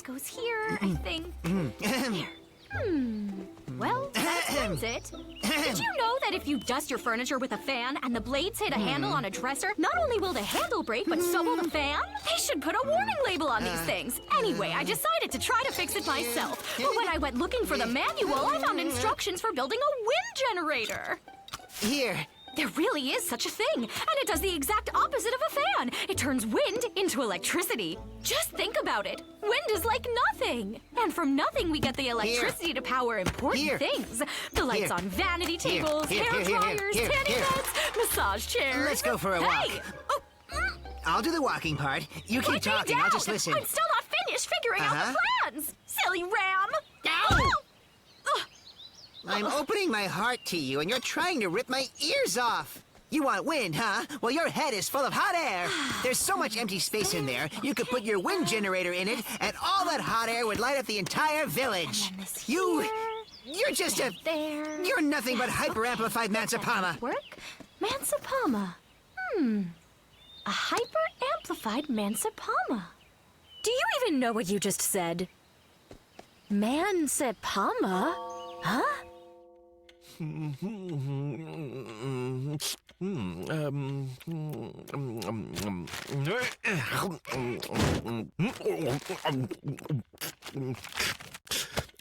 goes here, I think. Here. Well, that explains it. Did you know that if you dust your furniture with a fan and the blades hit a handle on a dresser, not only will the handle break, but so will the fan? They should put a warning label on these things. Anyway, I decided to try to fix it myself. But when I went looking for the manual, I found instructions for building a wind generator. Here. There really is such a thing, and it does the exact opposite of a fan. It turns wind into electricity. Just think about it. Wind is like nothing. And from nothing, we get the electricity to power important things. The lights on vanity tables, hair dryers, tanning beds, massage chairs. Let's go for a walk. Hey! Oh, I'll do the walking part. You keep put me talking, down. I'll just listen. I'm still not finished figuring out the plans. Silly ram. Ow! I'm opening my heart to you, and you're trying to rip my ears off. You want wind, huh? Well, your head is full of hot air. There's so much empty space in there, you could put your wind generator in it, and all that hot air would light up the entire village. You're just a... There. You're nothing but hyper-amplified Mansapama. Work? Mansapama. A hyper-amplified Mansapama. Do you even know what you just said? Mansapama? Huh?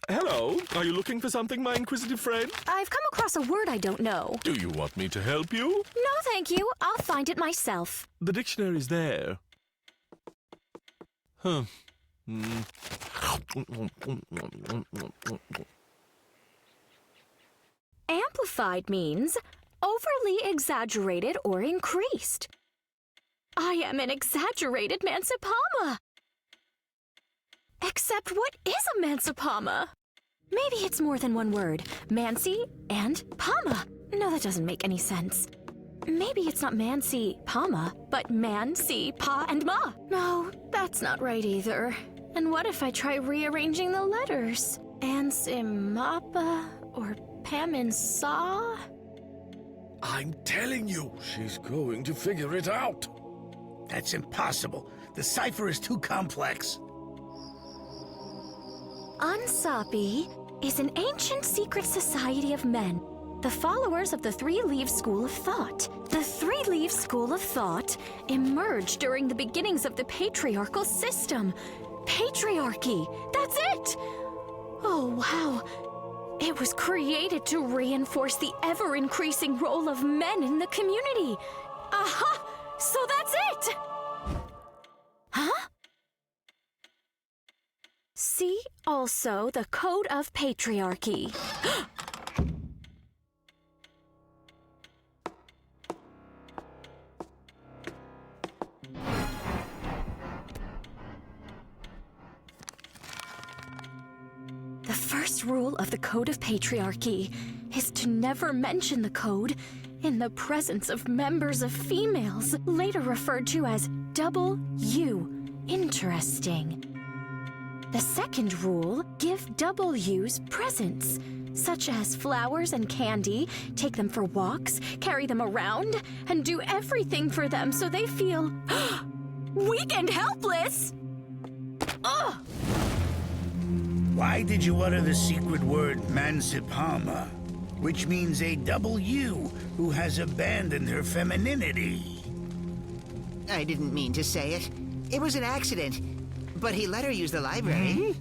Hello, are you looking for something, my inquisitive friend? I've come across a word I don't know. Do you want me to help you? No, thank you. I'll find it myself. The dictionary's there. Huh. Amplified means overly exaggerated or increased. I am an exaggerated Mansapama. Except what is a Mansapama? Maybe it's more than one word. Mancy and Pama. No, that doesn't make any sense. Maybe it's not Mancy, Pama, but Mancy, Pa, and Ma. No, that's not right either. And what if I try rearranging the letters? Ansimapa or Paminsaw? I'm telling you, she's going to figure it out. That's impossible. The cipher is too complex. Ansapi is an ancient secret society of men, the followers of the Three-Leaf School of Thought. The Three-Leaf School of Thought emerged during the beginnings of the patriarchal system. Patriarchy, that's it! Oh, wow. It was created to reinforce the ever-increasing role of men in the community. Aha! So that's it! Huh? See also the Code of Patriarchy. The first rule of the Code of Patriarchy is to never mention the code in the presence of members of females, later referred to as double U. Interesting. The second rule, give double U's presents, such as flowers and candy, take them for walks, carry them around, and do everything for them so they feel weak and helpless. Ugh! Why did you utter the secret word Mansipama, which means a double U who has abandoned her femininity? I didn't mean to say it. It was an accident. But he let her use the library.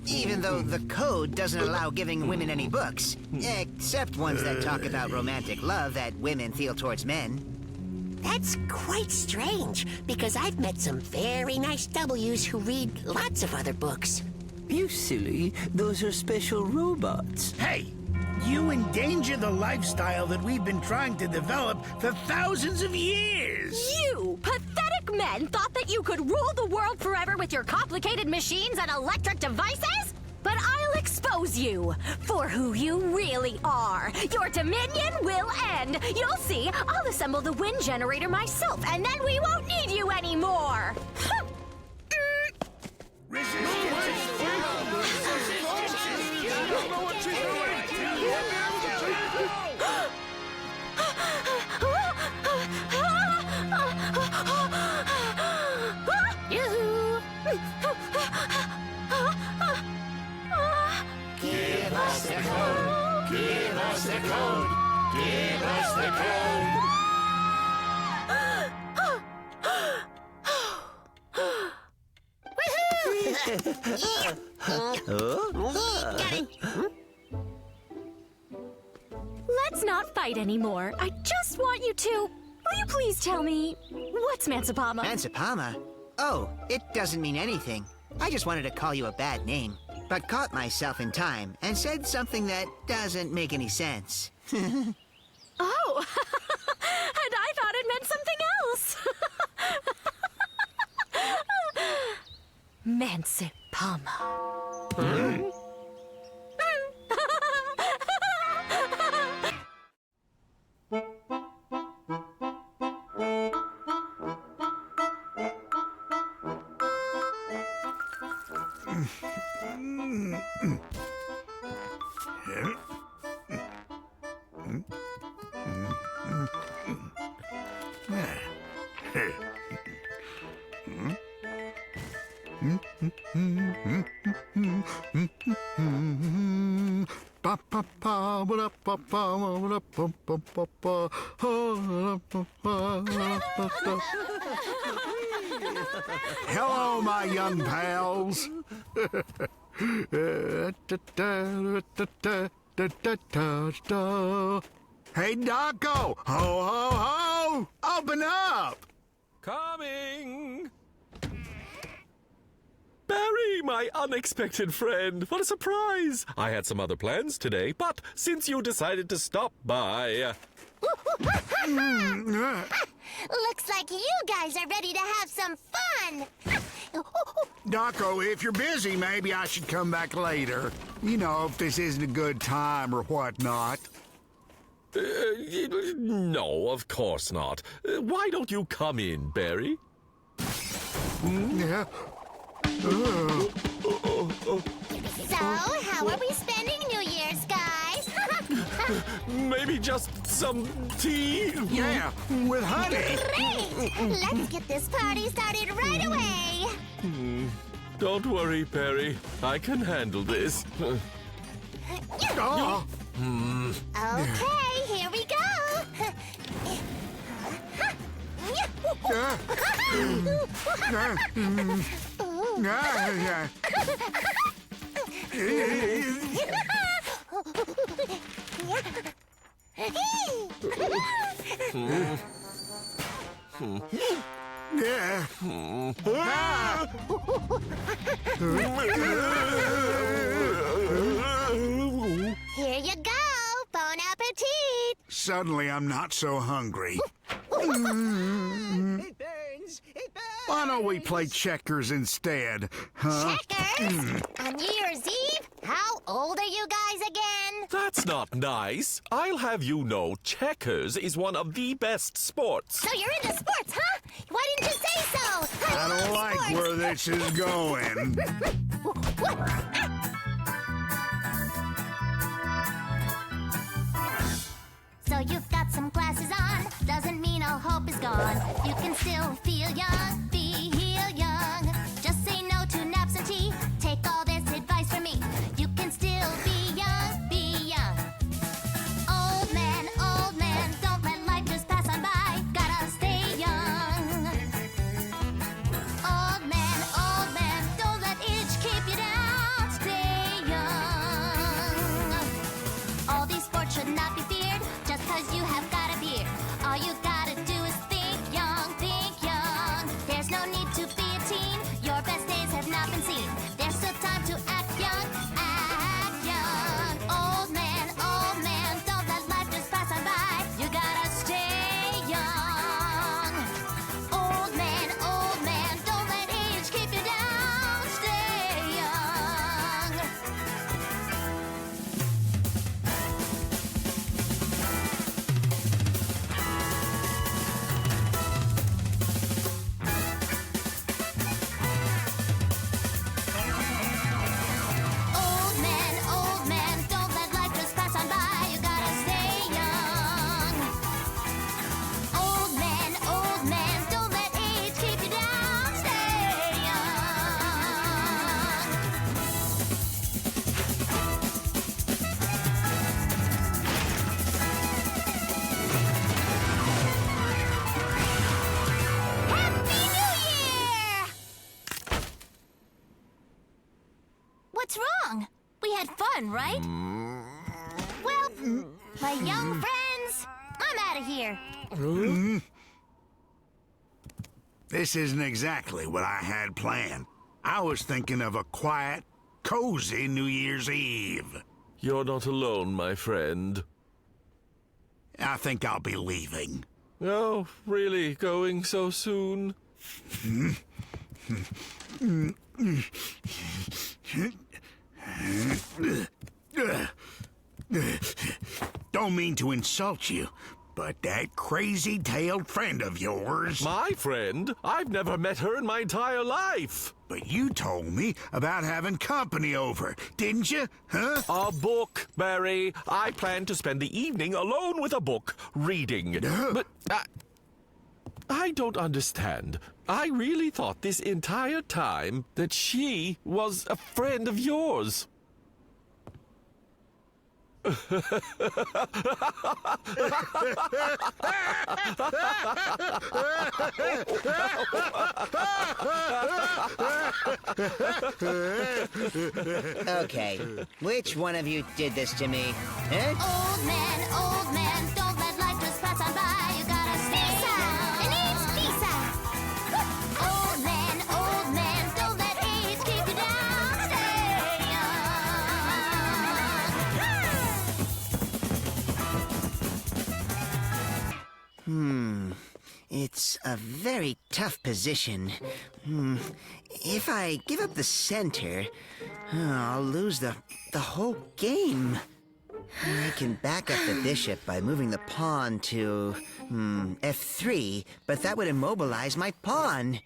Even though the code doesn't allow giving women any books, except ones that talk about romantic love that women feel towards men. That's quite strange, because I've met some very nice W's who read lots of other books. You silly, those are special robots. Hey, you endanger the lifestyle that we've been trying to develop for thousands of years. You pathetic men thought that you could rule the world forever with your complicated machines and electric devices? But I'll expose you for who you really are. Your dominion will end. You'll see, I'll assemble the wind generator myself, and then we won't need you anymore. us the code. Give us the code. Give us the code. Let's not fight anymore. I just want you to. Will you please tell me what's Mansipama? Mansipama? Oh, it doesn't mean anything. I just wanted to call you a bad name, but caught myself in time and said something that doesn't make any sense. Oh, and I thought it meant something else. Mansipama. Hello, my young pals. Hey, Daco! Ho, ho, ho! Open up! Coming! Barry, my unexpected friend. What a surprise! I had some other plans today, but since you decided to stop by... Looks like you guys are ready to have some fun. Daco, if you're busy, maybe I should come back later. You know, if this isn't a good time or whatnot. No, of course not. Why don't you come in, Barry? Yeah. So, how are we spending New Year's, guys? Maybe just some tea? Yeah, with honey. Great! Let's get this party started right away. Don't worry, Barry. I can handle this. Oh. Okay, here we go. Here you go. Bon appetit. Suddenly, I'm not so hungry. It burns! It burns! Why don't we play checkers instead, huh? Checkers? On New Year's Eve? How old are you guys again? That's not nice. I'll have you know checkers is one of the best sports. So you're into sports, huh? Why didn't you say so? I don't like sports. where this is going. So you've got some glasses on, doesn't mean all hope is gone. You can still feel young, feel young. Just say no to naps and tea. Take all this advice from me. You can still be young, be young. Old man, don't let life just pass on by. Gotta stay young. Old man, don't let age keep you down. Stay young. All these sports should not be feared. Just 'cause you have got a beard, all you gotta do is think young, think young. There's no What's wrong? We had fun, right? Well, my young friends, I'm out of here. This isn't exactly what I had planned. I was thinking of a quiet, cozy New Year's Eve. You're not alone, my friend. I think I'll be leaving. Oh, really? Going so soon? Don't mean to insult you, but that crazy-tailed friend of yours... My friend? I've never met her in my entire life. But you told me about having company over, didn't you? Huh? A book, Barry. I plan to spend the evening alone with a book, reading. But I don't understand. I really thought this entire time that she was a friend of yours. Okay, which one of you did this to me? Huh? Old man, don't let life just pass on by. You gotta stay young. It needs visa. Old man, don't let age keep you down. Stay young. It's a very tough position. If I give up the center, I'll lose the whole game. I can back up the bishop by moving the pawn to f3, but that would immobilize my pawn.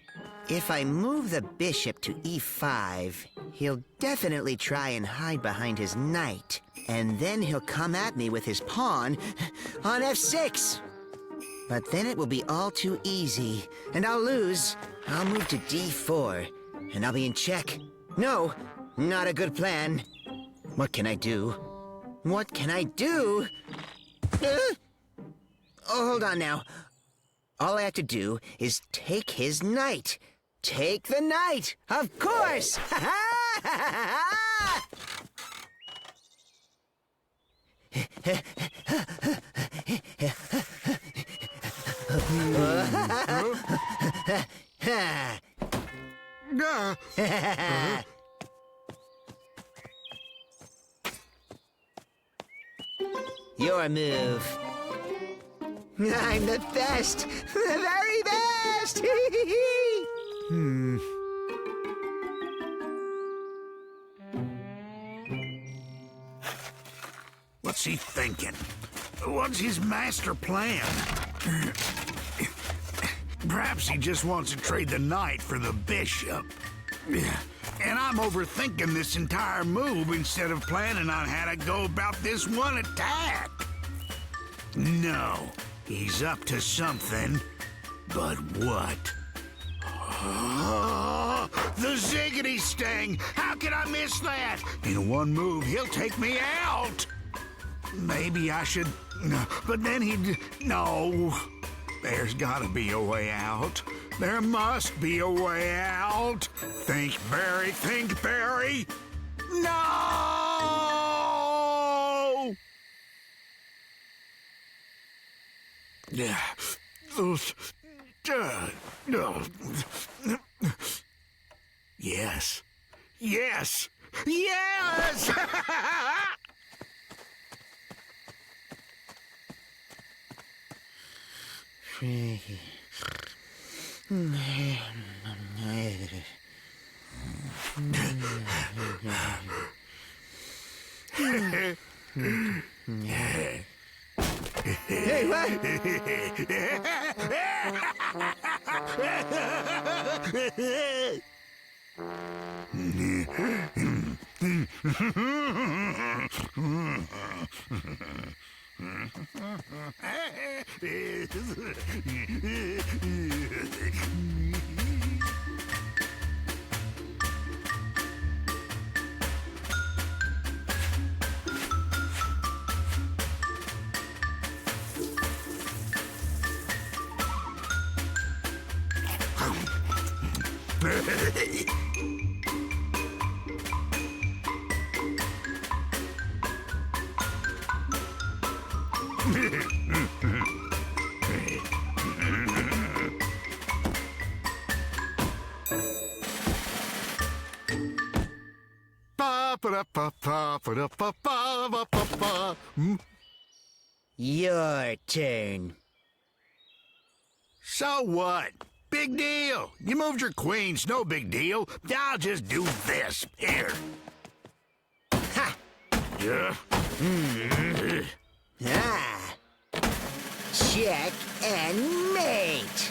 If I move the bishop to e5, he'll definitely try and hide behind his knight, and then he'll come at me with his pawn on f6. But then it will be all too easy, and I'll lose. I'll move to d4, and I'll be in check. No, not a good plan. What can I do? What can I do? Oh, hold on now. All I have to do is take his knight. Take the knight, of course! Your move. I'm the best! The very best! What's he thinking? What's his master plan? Perhaps he just wants to trade the knight for the bishop. And I'm overthinking this entire move instead of planning on how to go about this one attack. No, he's up to something. But what? The ziggity sting! How can I miss that? In one move, he'll take me out. Maybe I should... But then he'd... No. There's gotta be a way out. There must be a way out. Think, Barry, think, Barry. No! Yes. Yes! Yes! Hey, what? Your turn. So what? Big deal. You moved your queens, no big deal. I'll just do this. Here. Ha! Yeah. Ah! Check and mate!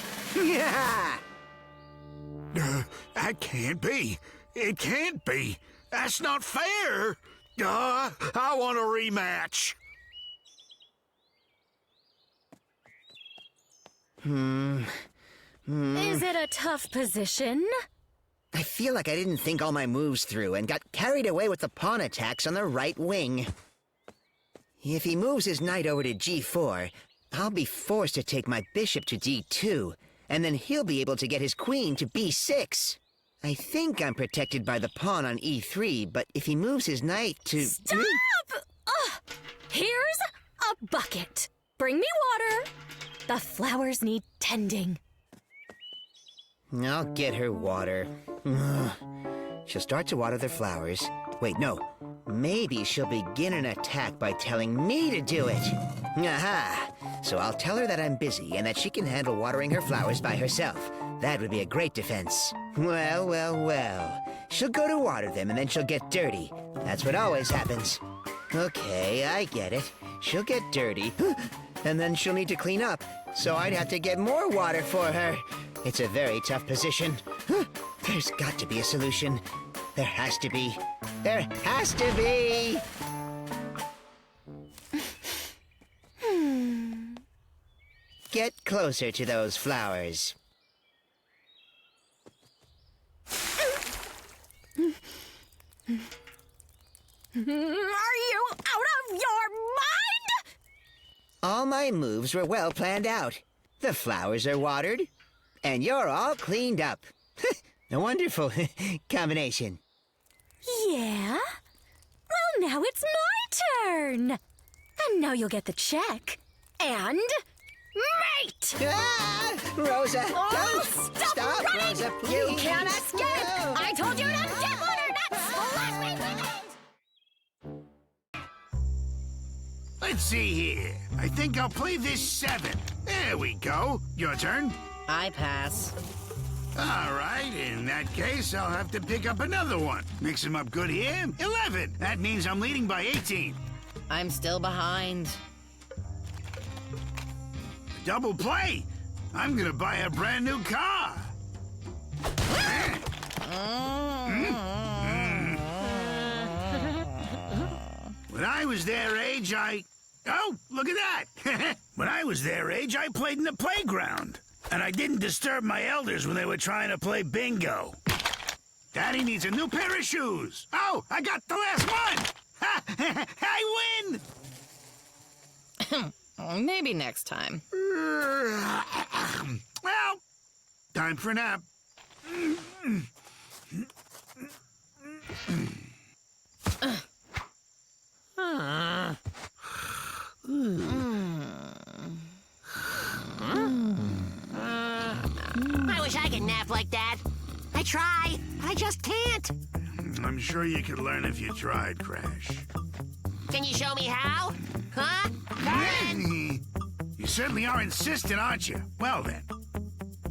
That can't be. It can't be. That's not fair. I want a rematch. Is it a tough position? I feel like I didn't think all my moves through and got carried away with the pawn attacks on the right wing. If he moves his knight over to g4, I'll be forced to take my bishop to d2, and then he'll be able to get his queen to b6. I think I'm protected by the pawn on e3, but if he moves his knight to... Stop! Ugh. Here's a bucket. Bring me water. The flowers need tending. I'll get her water. Ugh. She'll start to water the flowers. Wait, no. Maybe she'll begin an attack by telling me to do it. Aha! So I'll tell her that I'm busy and that she can handle watering her flowers by herself. That would be a great defense. Well, well, well. She'll go to water them and then she'll get dirty. That's what always happens. Okay, I get it. She'll get dirty, and then she'll need to clean up. So I'd have to get more water for her. It's a very tough position. There's got to be a solution. There has to be. There has to be! Get closer to those flowers. Are you out of your mind? All my moves were well planned out. The flowers are watered, and you're all cleaned up. A wonderful combination. Yeah? Well, now it's my turn. And now you'll get the check. And... mate! Ah! Rosa, Oh, don't! stop running! Rosa, please! You can't escape! No. I told you to dip on her, not slash me with it! Let's see here. I think I'll play this 7. There we go. Your turn. I pass. All right, in that case, I'll have to pick up another one. Mix them up good here. 11. That means I'm leading by 18. I'm still behind. Double play. I'm gonna buy a brand new car. When I was their age, Oh, look at that. When I was their age, I played in the playground. And I didn't disturb my elders when they were trying to play bingo. Daddy needs a new pair of shoes. Oh, I got the last one. I win. Maybe next time. Well, time for a nap. I wish I could nap like that. I try, but I just can't. I'm sure you could learn if you tried, Crash. Can you show me how? Huh? Carmen? You certainly are insistent, aren't you? Well then,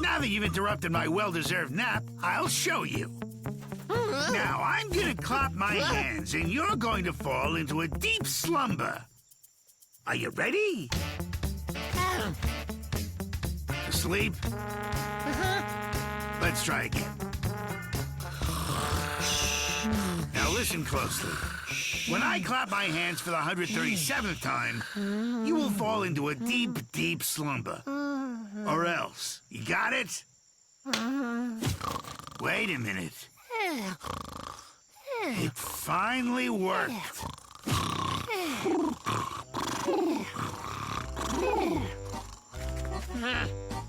now that you've interrupted my well-deserved nap, I'll show you. Now, I'm gonna clap my hands, and you're going to fall into a deep slumber. Are you ready? Asleep? Let's try again. Now listen closely. When I clap my hands for the 137th time, you will fall into a deep, deep slumber. Or else. You got it? Wait a minute. It finally worked.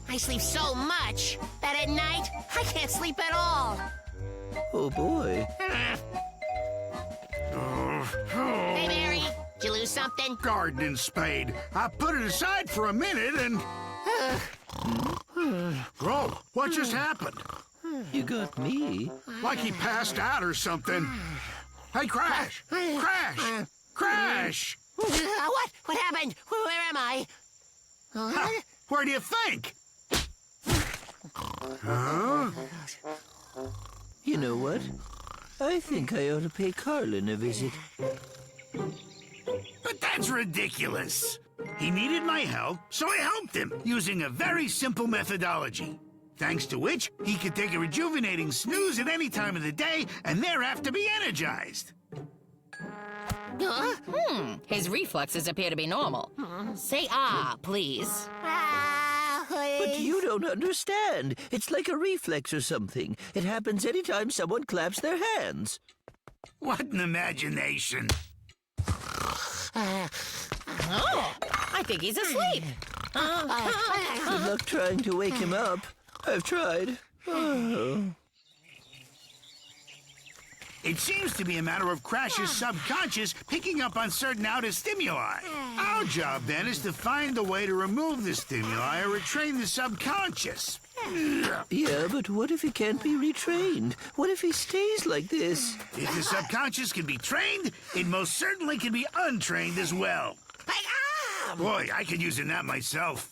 I sleep so much that at night I can't sleep at all. Oh boy. Hey, Mary, did you lose something? something? Gardening spade. I put it aside for a minute and... Whoa, what just happened? You got me. Like he passed out or something. Hey, Crash! Crash! Crash! What happened? Where am I? Ha, where do you think? Huh? You know what? I think I ought to pay Carlin a visit. But that's ridiculous. He needed my help, so I helped him using a very simple methodology. Thanks to which, he could take a rejuvenating snooze at any time of the day and thereafter be energized. His reflexes appear to be normal. Say please. But you don't understand. It's like a reflex or something. It happens anytime someone claps their hands. What an imagination. I think he's asleep. Good luck trying to wake him up. I've tried. Oh. It seems to be a matter of Crash's subconscious picking up on certain outer stimuli. Our job, then, is to find a way to remove the stimuli or retrain the subconscious. Yeah, but what if he can't be retrained? What if he stays like this? If the subconscious can be trained, it most certainly can be untrained as well. Boy, I could use a nap myself.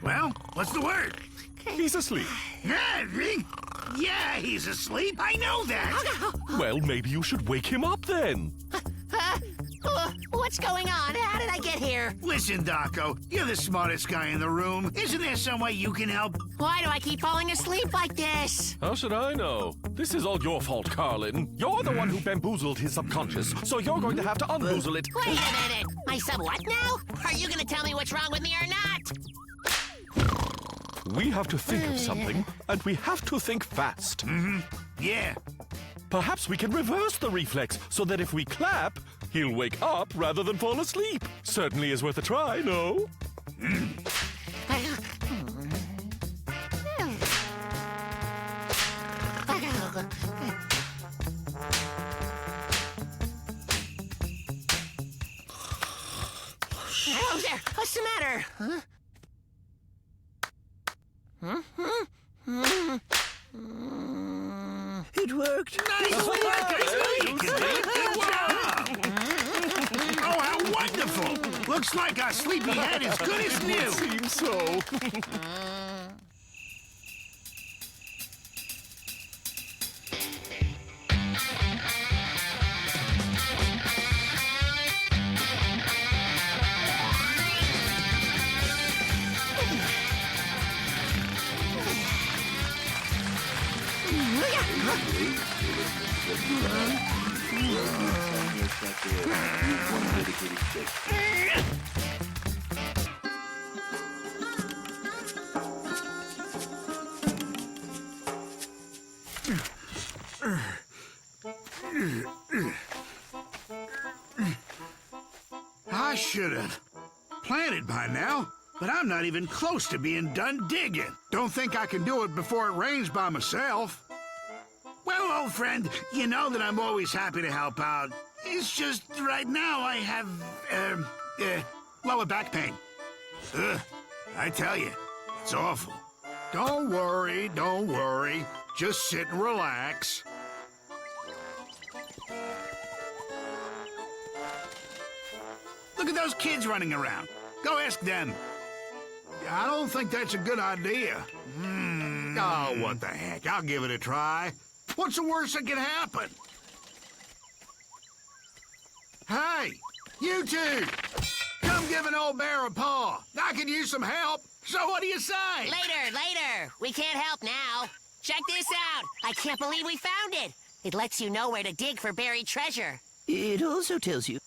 Well, what's the word? He's asleep. Yeah, he's asleep. I know that. Well, maybe you should wake him up then. What's going on? How did I get here? Listen, Daco, you're the smartest guy in the room. Isn't there some way you can help? Why do I keep falling asleep like this? How should I know? This is all your fault, Carlin. You're the one who bamboozled his subconscious, so you're going to have to unboozle it. Wait a minute. My sub what now? Are you gonna tell me what's wrong with me or not? We have to think of something, and we have to think fast. Yeah. Perhaps we can reverse the reflex so that if we clap, he'll wake up rather than fall asleep. Certainly is worth a try, no? Oh, there. What's the matter? It worked. Nice work, Good job. Oh, how wonderful. Looks like our sleepyhead is good as new. Seems so. I should have planted by now, but I'm not even close to being done digging. Don't think I can do it before it rains by myself. Well, old friend, you know that I'm always happy to help out. It's just right now I have, lower back pain. I tell you, it's awful. Don't worry, don't worry. Just sit and relax. Look at those kids running around. Go ask them. I don't think that's a good idea. Oh, what the heck? I'll give it a try. What's the worst that can happen? Hey, you two! Come give an old bear a paw. I could use some help. So what do you say? Later. We can't help now. Check this out. I can't believe we found it. It lets you know where to dig for buried treasure. It also tells you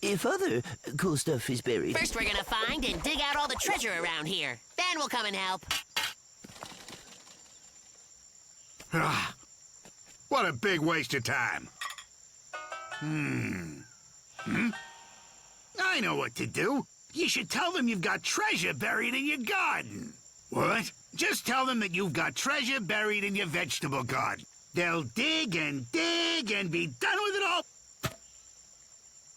if other cool stuff is buried. First, we're gonna find and dig out all the treasure around here. Then we'll come and help. Ah, what a big waste of time. I know what to do. You should tell them you've got treasure buried in your garden. What? Just tell them that you've got treasure buried in your vegetable garden. They'll dig and be done with it all.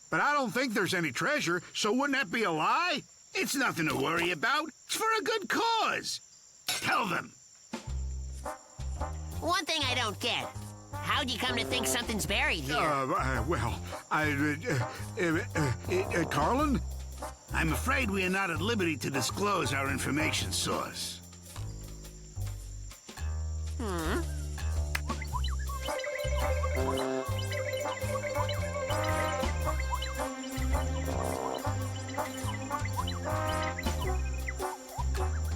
But I don't think there's any treasure, so wouldn't that be a lie? It's nothing to worry about. It's for a good cause. Tell them. One thing I don't get. How'd you come to think something's buried here? Carlin? I'm afraid we are not at liberty to disclose our information source.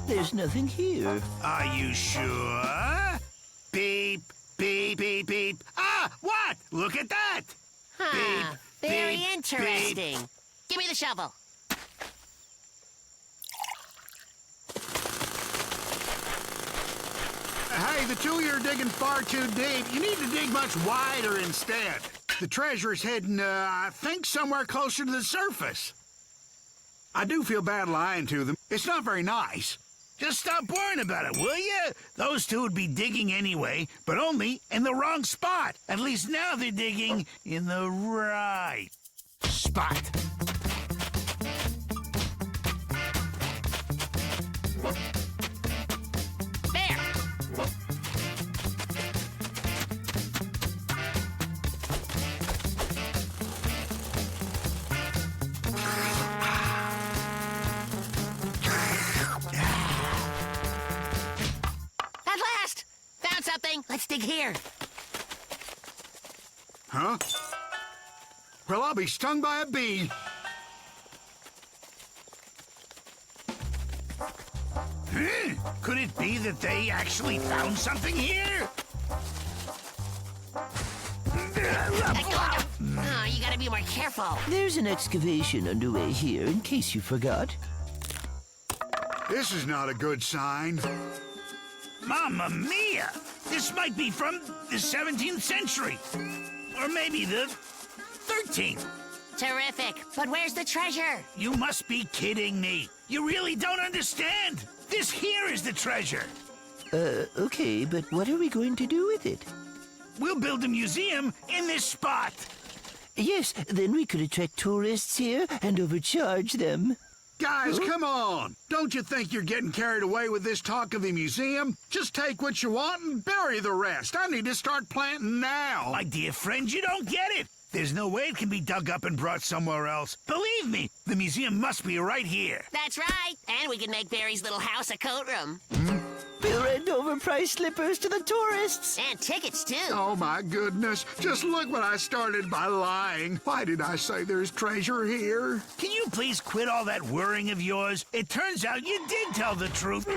There's nothing here. Are you sure? Beep, beep, beep, beep. Ah, what? Look at that. Huh. Beep, Very beep, interesting. Give me the shovel. Hey, the two of you are digging far too deep. You need to dig much wider instead. The treasure's hidden, I think, somewhere closer to the surface. I do feel bad lying to them. It's not very nice. Just stop worrying about it, will you? Those two would be digging anyway, but only in the wrong spot. At least now they're digging in the right spot. There. At last! Found something. Let's dig here. Huh? Well, I'll be stung by a bee. Could it be that they actually found something here? Oh, you gotta be more careful. There's an excavation underway here, in case you forgot. This is not a good sign. Mamma mia! This might be from the 17th century. Or maybe the 13th. Terrific. But where's the treasure? You must be kidding me. You really don't understand. This here is the treasure. Okay, but what are we going to do with it? We'll build a museum in this spot. Yes, then we could attract tourists here and overcharge them. Guys, come on. Don't you think you're getting carried away with this talk of the museum? Just take what you want and bury the rest. I need to start planting now. My dear friend, you don't get it. There's no way it can be dug up and brought somewhere else. Believe me, the museum must be right here. That's right. And we can make Barry's little house a coat room. We'll rent overpriced slippers to the tourists. And tickets, too. Oh, my goodness. Just look what I started by lying. Why did I say there's treasure here? Can you please quit all that worrying of yours? It turns out you did tell the truth.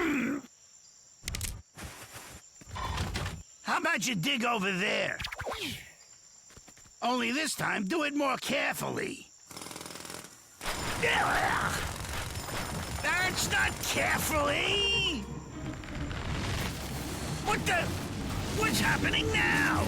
How about you dig over there? Only this time, do it more carefully. That's not carefully! What the? What's happening now?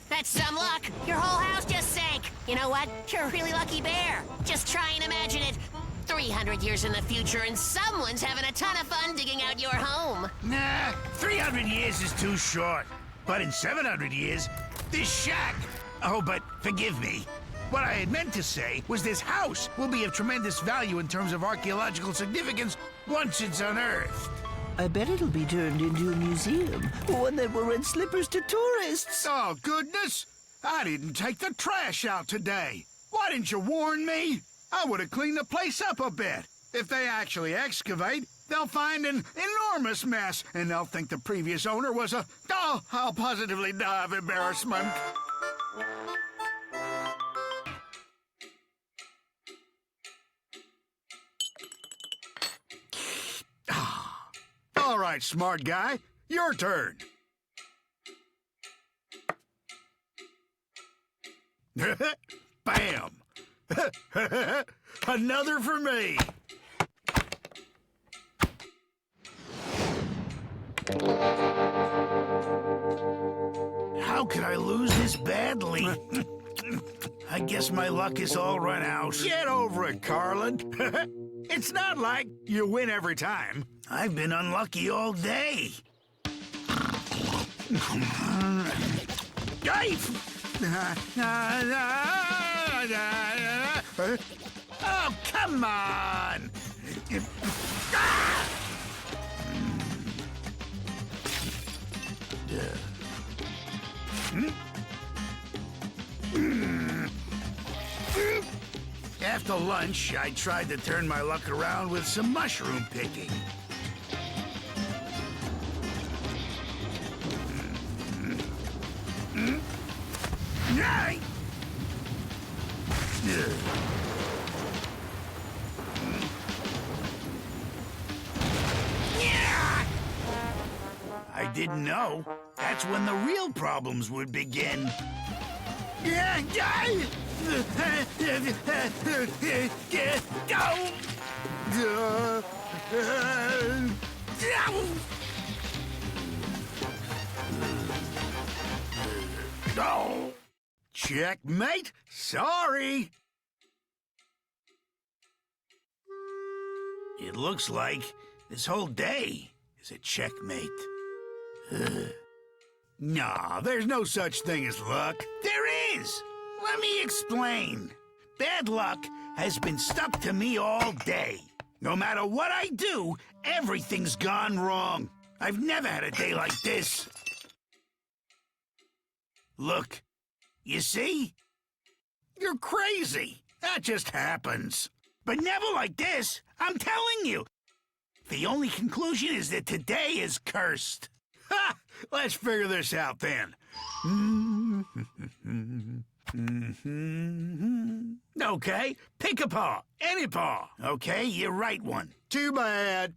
That's some luck. Your whole house just sank. You know what? You're a really lucky bear. Just try and imagine it. 300 years in the future and someone's having a ton of fun digging out your home. Nah, 300 years is too short. But in 700 years, this shack... Oh, but forgive me. What I had meant to say was this house will be of tremendous value in terms of archaeological significance once it's unearthed. I bet it'll be turned into a museum, one that will rent slippers to tourists. Oh, goodness! I didn't take the trash out today. Why didn't you warn me? I would have cleaned the place up a bit. If they actually excavate, they'll find an enormous mess, and they'll think the previous owner was a... Oh, I'll positively die of embarrassment. All right, smart guy, your turn. Bam! Another for me. How could I lose this badly? I guess my luck is all run out. Get over it, Carlin. It's not like you win every time. I've been unlucky all day. Oh, come on! After lunch, I tried to turn my luck around with some mushroom picking. Yay! I didn't know. That's when the real problems would begin. Oh. Checkmate? Sorry. It looks like this whole day is a checkmate. Nah, there's no such thing as luck. There is. Let me explain. Bad luck has been stuck to me all day. No matter what I do, everything's gone wrong. I've never had a day like this. Look, you see? You're crazy. That just happens. But never like this, I'm telling you. The only conclusion is that today is cursed. Ha! Let's figure this out then. Okay, pick a paw. Any paw. Okay, you write one. Too bad.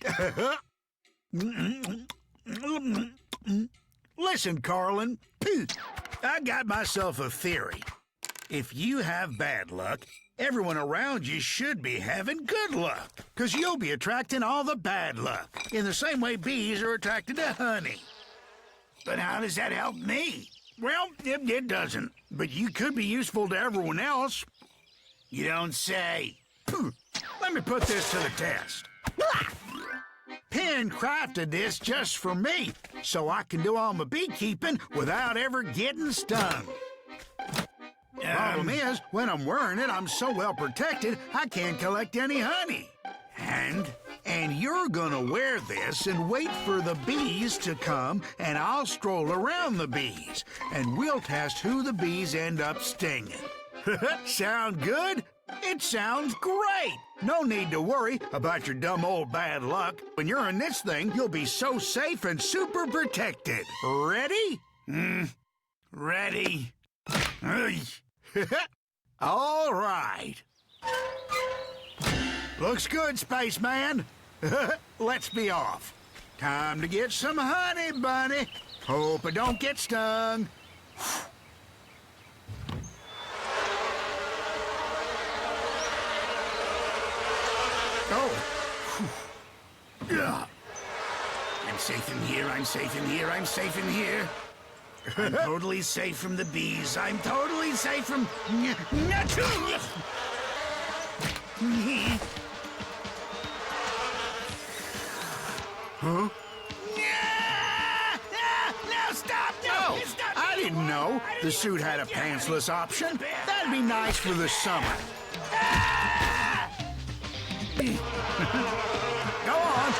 Listen, Carlin. I got myself a theory. If you have bad luck, everyone around you should be having good luck. Because you'll be attracting all the bad luck. In the same way bees are attracted to honey. But how does that help me? Well, it doesn't. But you could be useful to everyone else. You don't say. Let me put this to the test. Penn crafted this just for me, so I can do all my beekeeping without ever getting stung. Problem is, when I'm wearing it, I'm so well protected, I can't collect any honey. And you're gonna wear this and wait for the bees to come, and I'll stroll around the bees, and we'll test who the bees end up stinging. Sound good? It sounds great! No need to worry about your dumb old bad luck. When you're in this thing, you'll be so safe and super protected. Ready? Ready. All right. Looks good, spaceman. Let's be off. Time to get some honey, bunny. Hope I don't get stung. I'm safe in here, I'm safe in here, I'm safe in here. I'm totally safe from the bees. I'm totally safe from... Huh? No, stop! No! Stop. I didn't know the suit had a pantsless option. That'd be nice for the summer. Go on.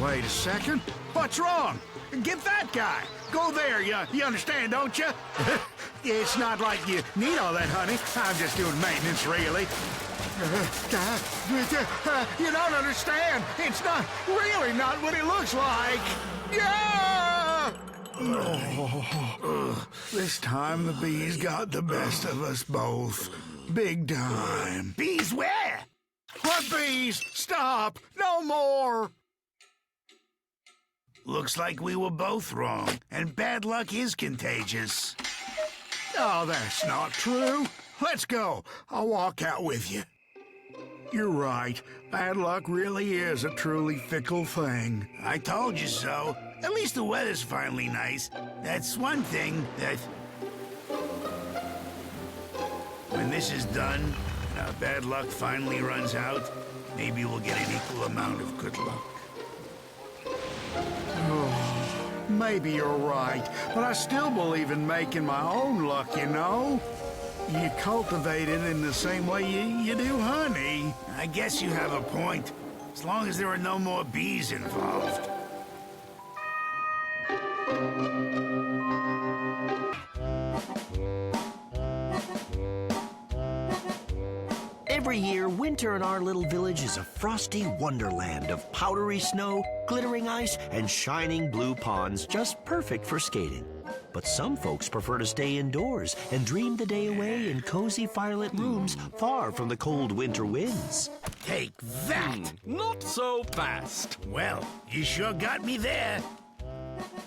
Wait a second. What's wrong? Get that guy. Go there, you understand, don't you? It's not like you need all that honey. I'm just doing maintenance, really. You don't understand. It's not really not what it looks like. Yeah! This time the bees got the best of us both. Big time. Bees where? What bees? Stop! No more! Looks like we were both wrong, and bad luck is contagious. Oh, that's not true. Let's go. I'll walk out with you. You're right. Bad luck really is a truly fickle thing. I told you so. At least the weather's finally nice. That's one thing that... When this is done, and our bad luck finally runs out, maybe we'll get an equal amount of good luck. Maybe you're right, but I still believe in making my own luck, you know? You cultivate it in the same way you do honey. I guess you have a point, as long as there are no more bees involved. Every year, winter in our little village is a frosty wonderland of powdery snow, glittering ice, and shining blue ponds just perfect for skating. But some folks prefer to stay indoors and dream the day away in cozy firelit rooms far from the cold winter winds. Take that! Not so fast. Well, you sure got me there.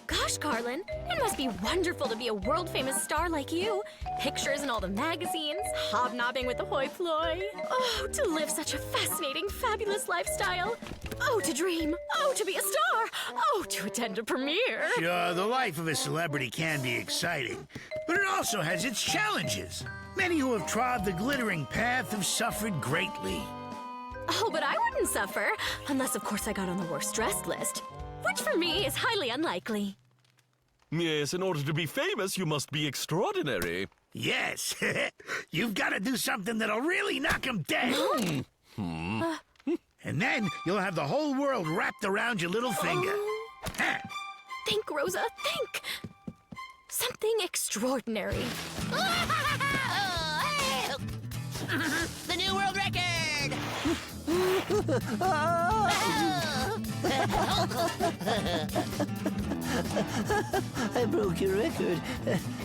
Gosh, Carlin, it must be wonderful to be a world-famous star like you. Pictures in all the magazines, hobnobbing with the hoi polloi. Oh, to live such a fascinating, fabulous lifestyle. Oh, to dream. Oh, to be a star. Oh, to attend a premiere. Sure, the life of a celebrity can be exciting, but it also has its challenges. Many who have trod the glittering path have suffered greatly. Oh, but I wouldn't suffer, unless, of course, I got on the worst dressed list, which for me is highly unlikely. Yes, in order to be famous, you must be extraordinary. Yes, you've got to do something that'll really knock 'em dead. And then you'll have the whole world wrapped around your little finger. Ha! Think, Rosa, think. Something extraordinary. The new world record! I broke your record.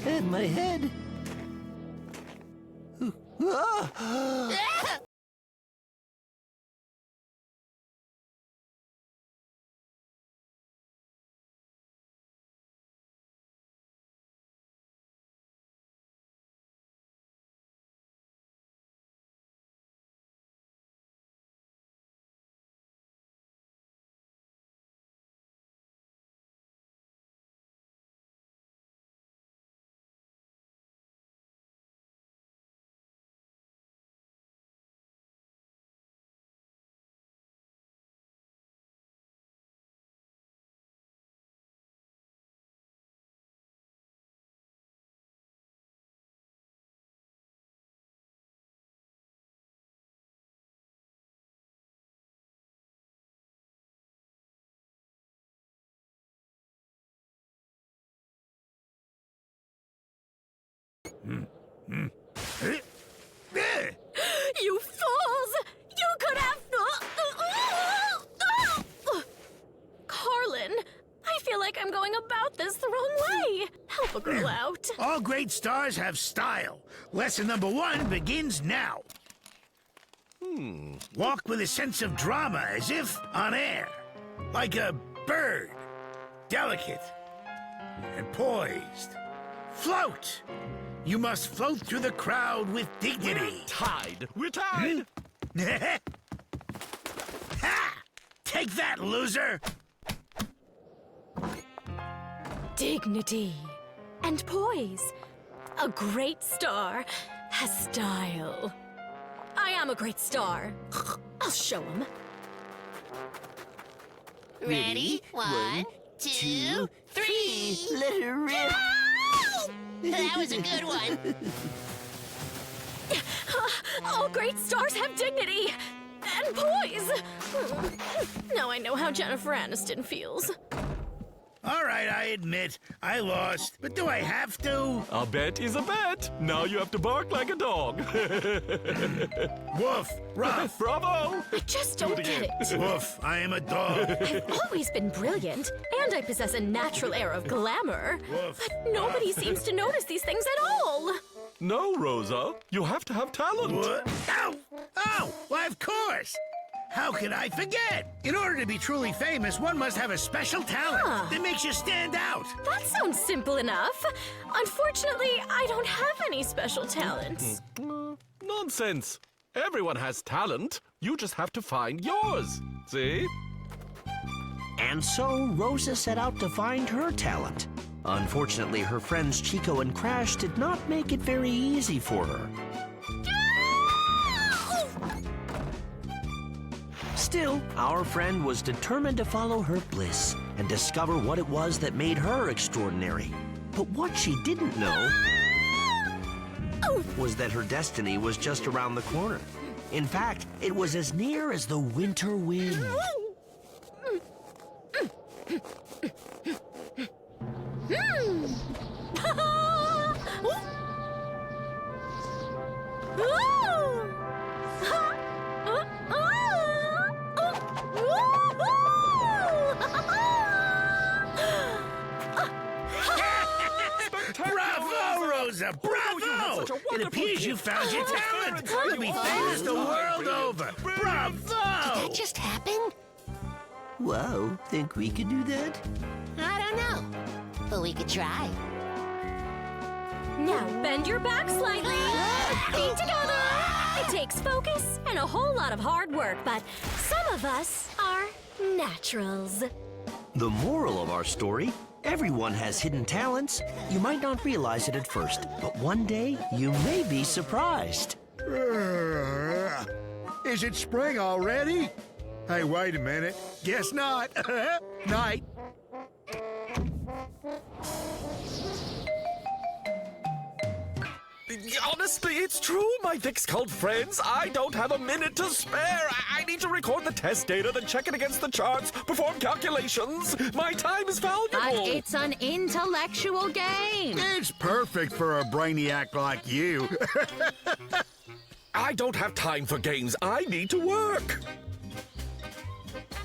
And my head. You fools! You could have... Carlin, I feel like I'm going about this the wrong way. Help a girl out. All great stars have style. Lesson number 1 begins now. Walk with a sense of drama as if on air. Like a bird. Delicate and poised. Float! You must float through the crowd with dignity. We're tied. Ha! Take that, loser! Dignity and poise. A great star has style. I am a great star. I'll show him. Ready? 1, 2, 3. Let her rip. That was a good one. All great stars have dignity and poise. Now I know how Jennifer Aniston feels. All right, I admit, I lost. But do I have to? A bet is a bet. Now you have to bark like a dog. Woof, rough. Bravo! I just don't get it. Woof, I am a dog. I've always been brilliant, and I possess a natural air of glamour. Woof. But nobody seems to notice these things at all. No, Rosa. You have to have talent. What? Ow! Oh, why, of course. How could I forget? In order to be truly famous, one must have a special talent that makes you stand out. That sounds simple enough. Unfortunately, I don't have any special talents. Nonsense. Everyone has talent. You just have to find yours. See? And so Rosa set out to find her talent. Unfortunately, her friends Chico and Crash did not make it very easy for her. Still, our friend was determined to follow her bliss and discover what it was that made her extraordinary. But what she didn't know was that her destiny was just around the corner. In fact, it was as near as the winter wind. Bravo, Rosa! Bravo! It appears you found your talent. You'll be famous the world over. Bravo! That just happened? Whoa, think we could do that? I don't know. But we could try. Now bend your back slightly. Feet together. It takes focus and a whole lot of hard work, but some of us are naturals. The moral of our story, everyone has hidden talents. You might not realize it at first, but one day you may be surprised. Is it spring already? Hey, wait a minute. Guess not. Night. Honestly, it's true, my thick-skulled friends. I don't have a minute to spare. I need to record the test data, then check it against the charts, perform calculations. My time is valuable. But it's an intellectual game. It's perfect for a brainiac like you. I don't have time for games. I need to work.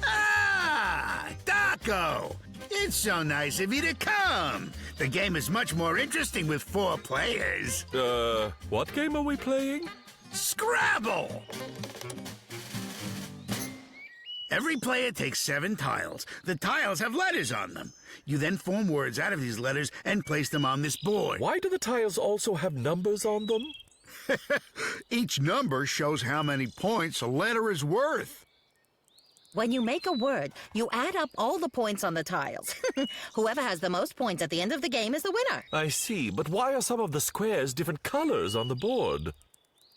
Ah, Daco! It's so nice of you to come. The game is much more interesting with 4 players. What game are we playing? Scrabble! Every player takes 7 tiles. The tiles have letters on them. You then form words out of these letters and place them on this board. Why do the tiles also have numbers on them? Each number shows how many points a letter is worth. When you make a word, you add up all the points on the tiles. Whoever has the most points at the end of the game is the winner. I see, but why are some of the squares different colors on the board?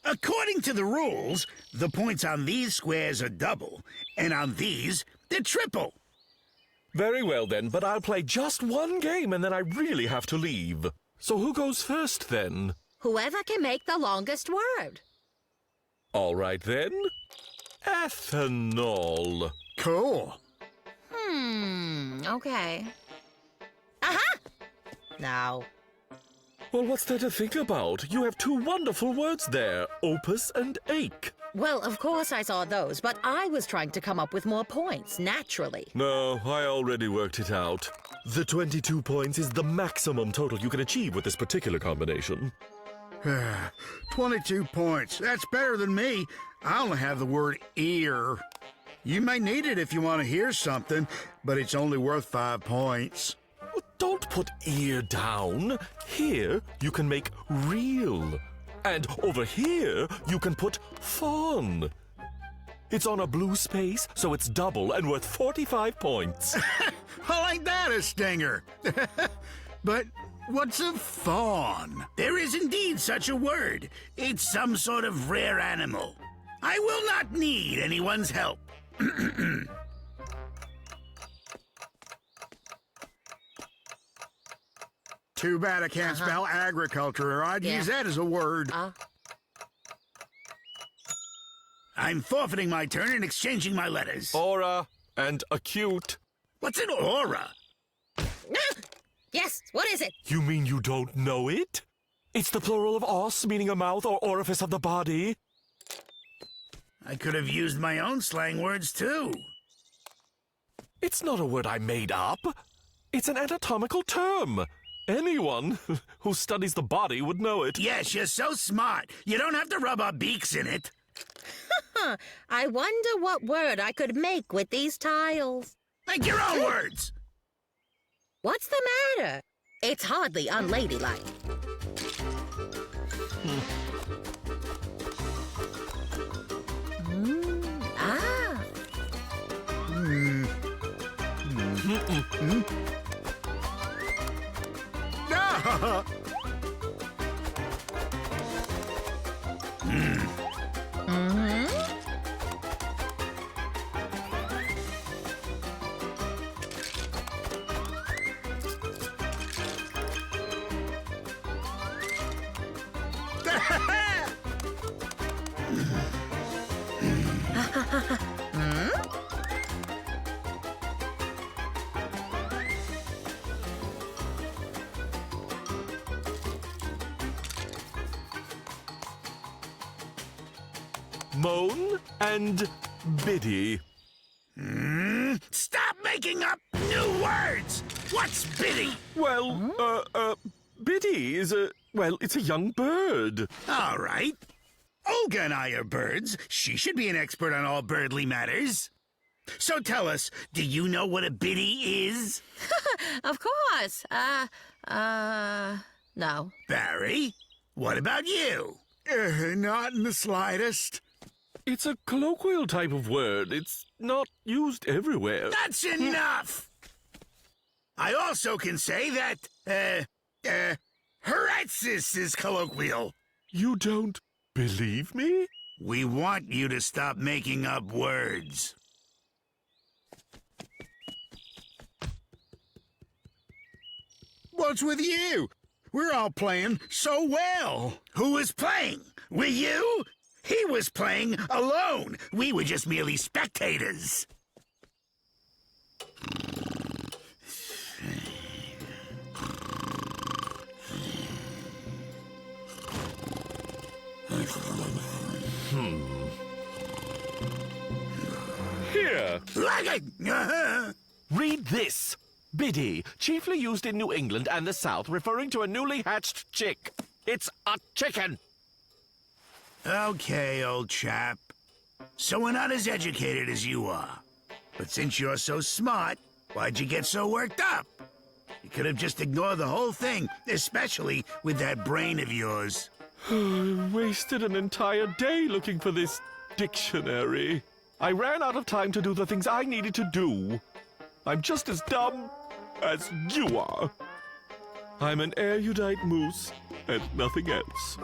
According to the rules, the points on these squares are double, and on these, they're triple. Very well then, but I'll play just one game and then I really have to leave. So who goes first then? Whoever can make the longest word. All right then. Ethanol. Cool. Okay. Aha! Now. Well, what's there to think about? You have 2 wonderful words there, opus and ache. Well, of course I saw those, but I was trying to come up with more points, naturally. No, I already worked it out. The 22 points is the maximum total you can achieve with this particular combination. 22 points. That's better than me. I only have the word ear. You may need it if you want to hear something, but it's only worth 5 points. Don't put ear down. Here, you can make real. And over here, you can put fawn. It's on a blue space, so it's double and worth 45 points. Well, ain't that a stinger? But what's a fawn? There is indeed such a word. It's some sort of rare animal. I will not need anyone's help. Too bad I can't spell agriculture, or I'd use that as a word. I'm forfeiting my turn and exchanging my letters. Aura and acute. What's an aura? Yes, what is it? You mean you don't know it? It's the plural of os, meaning a mouth or orifice of the body. I could have used my own slang words, too. It's not a word I made up. It's an anatomical term. Anyone who studies the body would know it. Yes, you're so smart. You don't have to rub our beaks in it. I wonder what word I could make with these tiles. Make your own words. What's the matter? It's hardly unladylike. Ah. No. Moan and Biddy. Stop making up new words. What's Biddy? Well, Biddy is it's a young bird. All right. Olga and I are birds. She should be an expert on all birdly matters. So tell us, do you know what a biddy is? Of course. No. Barry, what about you? Not in the slightest. It's a colloquial type of word. It's not used everywhere. That's enough! I also can say that, Heretsis is colloquial. You don't believe me? We want you to stop making up words. What's with you? We're all playing so well. Who was playing? Were you? He was playing alone. We were just merely spectators. Here. Uh-huh. Read this. Biddy, chiefly used in New England and the South, referring to a newly hatched chick. It's a chicken. Okay, old chap. So we're not as educated as you are. But since you're so smart, why'd you get so worked up? You could have just ignored the whole thing, especially with that brain of yours. I wasted an entire day looking for this dictionary. I ran out of time to do the things I needed to do. I'm just as dumb as you are. I'm an erudite moose and nothing else.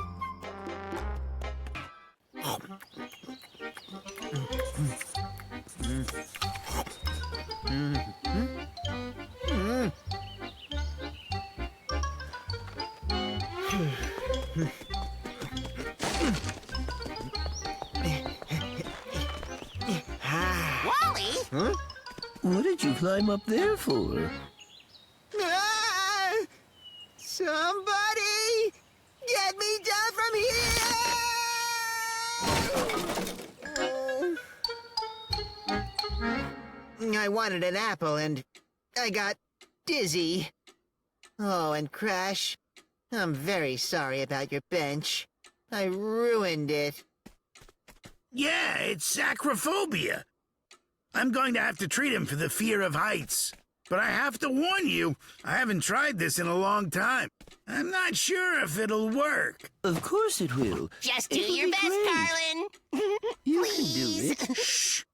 Wally? Huh? What did you climb up there for? Ah! Somebody get me down from here! I wanted an apple and I got dizzy. Oh, and Crash, I'm very sorry about your bench. I ruined it. Yeah, it's acrophobia. I'm going to have to treat him for the fear of heights. But I have to warn you, I haven't tried this in a long time. I'm not sure if it'll work. Of course it will. Just do It'll your be best, great. Carlin. You Please. can do it. Shh.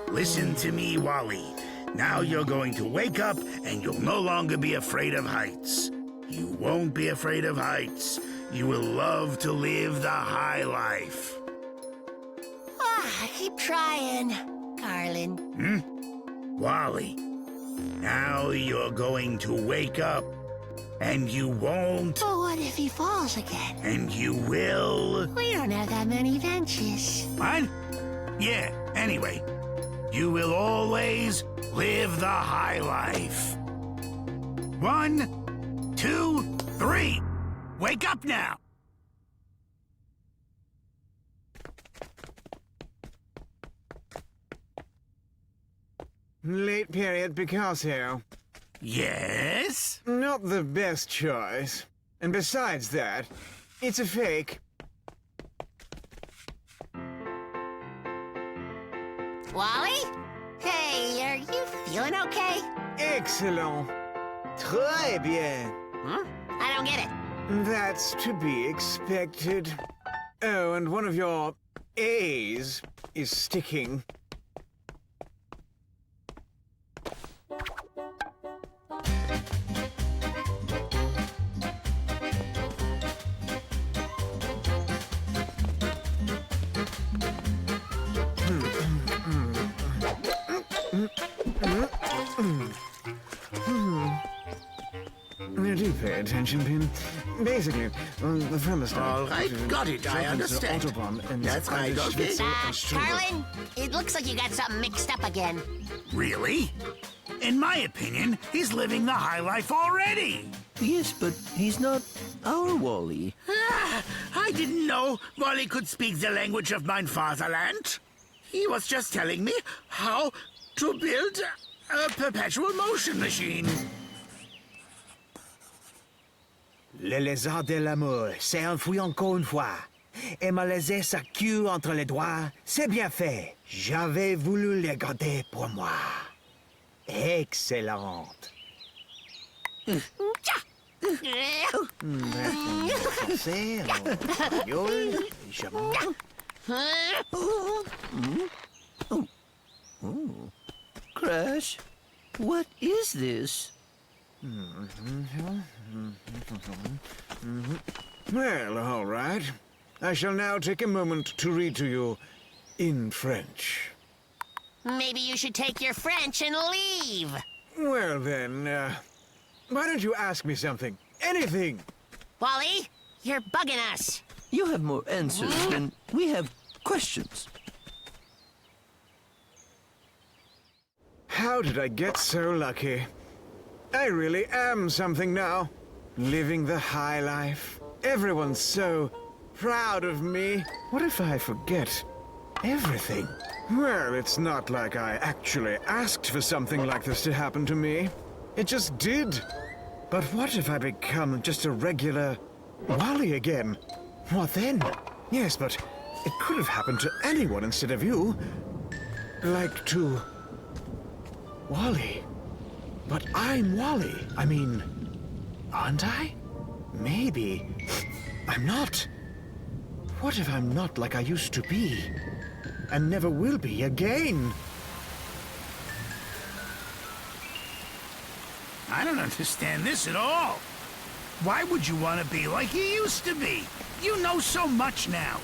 Listen to me, Wally. Now you're going to wake up and you'll no longer be afraid of heights. You won't be afraid of heights. You will love to live the high life. I keep trying, Carlin. Wally, now you're going to wake up. And you won't. But what if he falls again? And you will. We don't have that many benches. What? Yeah, anyway. You will always live the high life. 1, 2, 3. Wake up now. Late period Picasso. Yes? Not the best choice. And besides that, it's a fake. Wally? Hey, are you feeling okay? Excellent. Très bien. Huh? I don't get it. That's to be expected. Oh, and one of your A's is sticking. Do pay attention, Pin. Basically, the thermostat. All right, got it. I understand. That's right, okay. Carlin, it looks like you got something mixed up again. Really? In my opinion, he's living the high life already. Yes, but he's not our Wally. I didn't know Wally could speak the language of mein fatherland. He was just telling me how to build a perpetual motion machine. Le lézard de l'amour s'est enfoui encore une fois et m'a laissé sa queue entre les doigts. C'est bien fait. J'avais voulu le garder pour moi. Excellente. C'est Crash, what is this? Well, all right. I shall now take a moment to read to you in French. Maybe you should take your French and leave. Well, then, why don't you ask me something? Anything! Wally, you're bugging us. You have more answers than we have questions. How did I get so lucky? I really am something now. Living the high life. Everyone's so proud of me. What if I forget everything? Well, it's not like I actually asked for something like this to happen to me. It just did. But what if I become just a regular Wally again? What then? Yes, but it could have happened to anyone instead of you. Like to Wally. But I'm Wally. I mean, aren't I? Maybe. I'm not. What if I'm not like I used to be? And never will be again? I don't understand this at all. Why would you want to be like you used to be? You know so much now.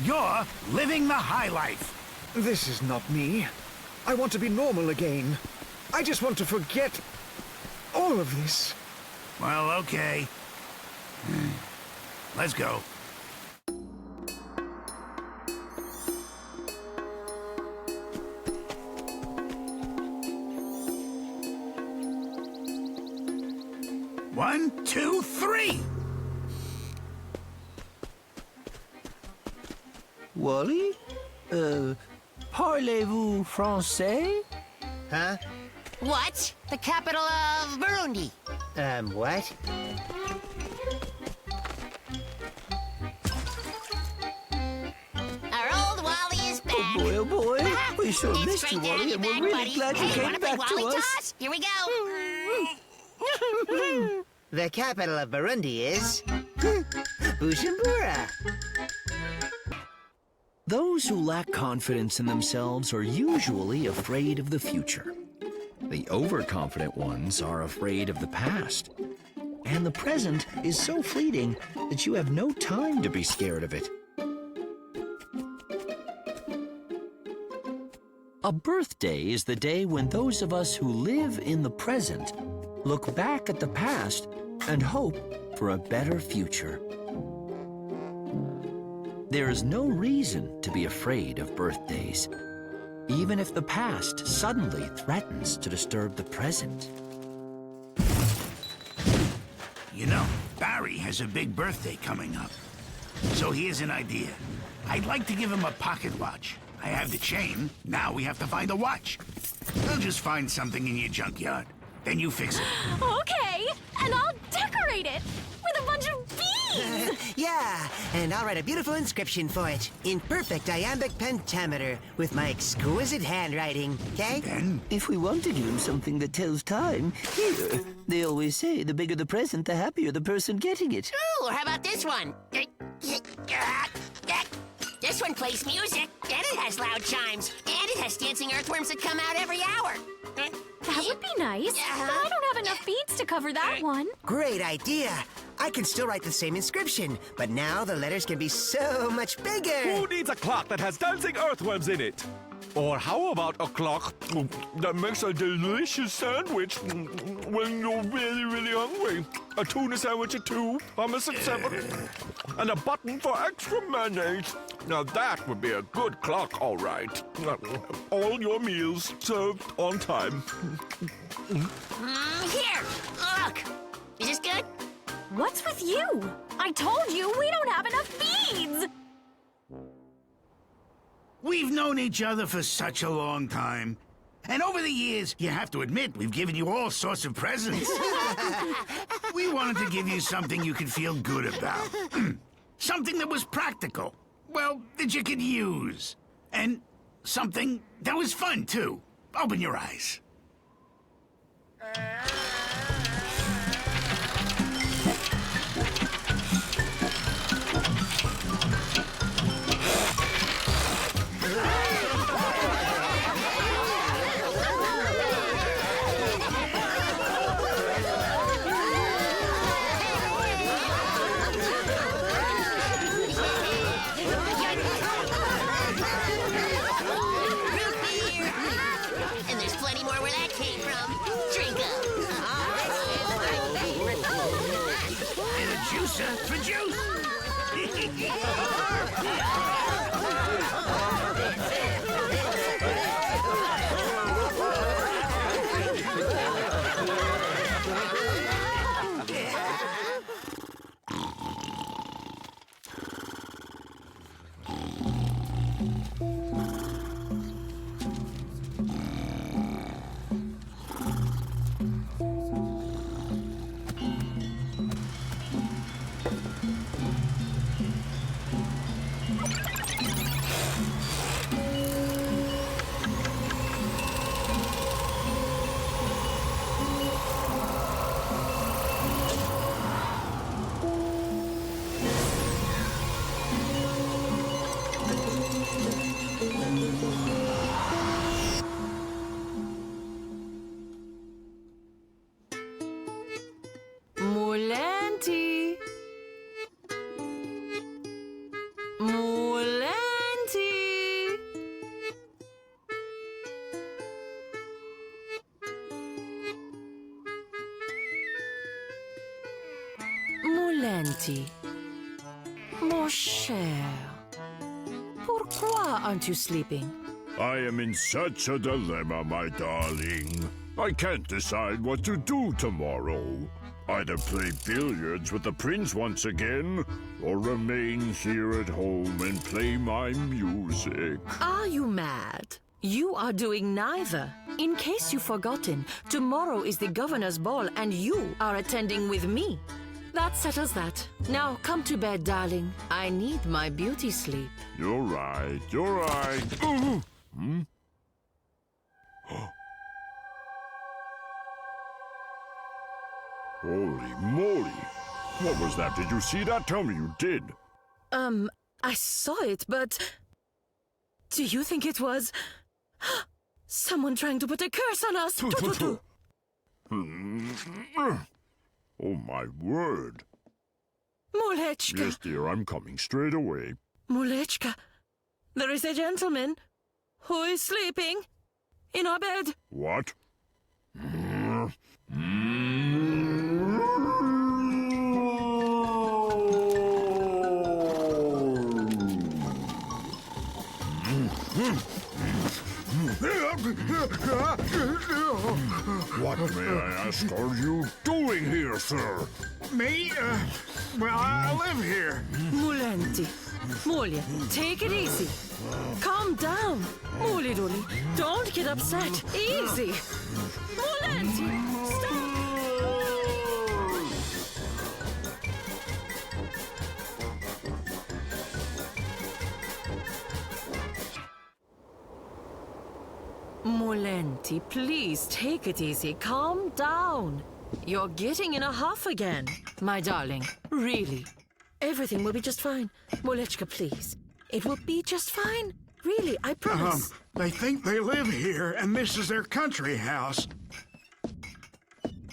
You're living the high life. This is not me. I want to be normal again. I just want to forget all of this. Well, okay. Let's go. One, two, three. Wally? Parlez-vous français? Huh? What? The capital of Burundi. What? Our old Wally is back. Oh boy. We sure It's missed you, great to have Wally, you and we're back, really buddy. glad you Hey, wanna came play back to Wally us. Toss? Here we go. The capital of Burundi is Bujumbura. Those who lack confidence in themselves are usually afraid of the future. The overconfident ones are afraid of the past. And the present is so fleeting that you have no time to be scared of it. A birthday is the day when those of us who live in the present look back at the past and hope for a better future. There is no reason to be afraid of birthdays, even if the past suddenly threatens to disturb the present. You know, Barry has a big birthday coming up. So here's an idea. I'd like to give him a pocket watch. I have the chain. Now we have to find a watch. I'll just find something in your junkyard. Then you fix it. Okay, and I'll decorate it with a bunch of bees. please! Yeah, and I'll write a beautiful inscription for it in perfect iambic pentameter with my exquisite handwriting, okay? If we want to give him something that tells time, here. They always say the bigger the present, the happier the person getting it. Ooh, or how about this one? This one plays music, and it has loud chimes, and it has dancing earthworms that come out every hour. That would be nice, but I don't have enough beads to cover that one. Great idea. I can still write the same inscription, but now the letters can be so much bigger. Who needs a clock that has dancing earthworms in it? Or how about a clock that makes a delicious sandwich when you're really, really hungry? A tuna sandwich at 2, hummus at 7, and a button for extra mayonnaise. Now that would be a good clock, all right. All your meals served on time. Here, look. Is this good? What's with you? I told you we don't have enough beads! We've known each other for such a long time. And over the years, you have to admit, we've given you all sorts of presents. We wanted to give you something you could feel good about. Something that was practical. Well, that you could use. And something that was fun, too. Open your eyes. And there's plenty more where that came from. Drink up. And a juicer for juice. Mulanti. Mulanti. Mulanti. Mon cher. Pourquoi aren't you sleeping? I am in such a dilemma, my darling. I can't decide what to do tomorrow. Either play billiards with the prince once again, or remain here at home and play my music. Are you mad? You are doing neither. In case you've forgotten, tomorrow is the governor's ball and you are attending with me. That settles that. Now come to bed, darling. I need my beauty sleep. You're right, you're right. Hmm? Holy moly! What was that? Did you see that? Tell me you did. I saw it, but... Do you think it was... someone trying to put a curse on us? Oh, my word. Mulechka. Yes, dear, I'm coming straight away. Mulechka, there is a gentleman who is sleeping in our bed. What? What, may I ask, are you doing here, sir? Me? Well, I live here. Mulanti, Mulia, take it easy. Calm down. Muli Duli, don't get upset. Easy. Mulanti, stop. Molenti, please take it easy. Calm down. You're getting in a huff again. My darling, really. Everything will be just fine. Molechka, please. It will be just fine. Really, I promise. They think they live here, and this is their country house.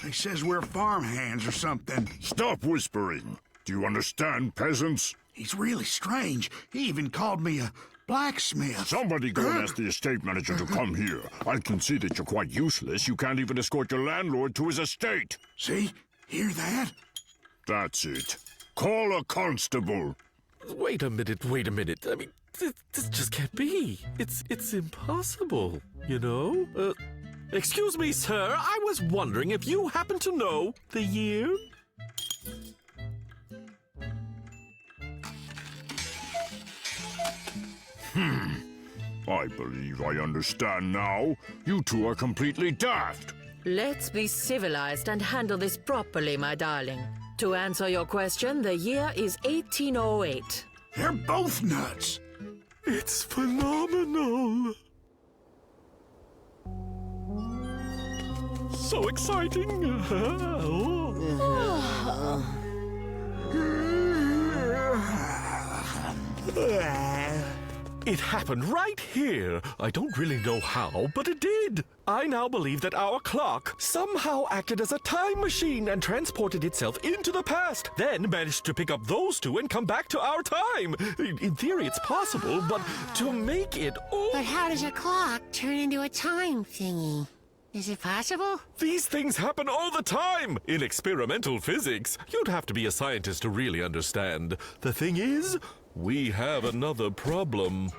They says we're farmhands or something. Stop whispering. Do you understand, peasants? He's really strange. He even called me a blacksmith. Somebody go and ask the estate manager to come here. I can see that you're quite useless. You can't even escort your landlord to his estate. See? Hear that? That's it. Call a constable. Wait a minute. I mean, this just can't be. It's impossible, you know? Excuse me, sir. I was wondering if you happen to know the year? I believe I understand now. You two are completely daft. Let's be civilized and handle this properly, my darling. To answer your question, the year is 1808. They're both nuts. It's phenomenal. So exciting. It happened right here. I don't really know how, but it did. I now believe that our clock somehow acted as a time machine and transported itself into the past, then managed to pick up those two and come back to our time. In theory, it's possible, but to make it all... But how does a clock turn into a time thingy? Is it possible? These things happen all the time in experimental physics. You'd have to be a scientist to really understand. The thing is, we have another problem.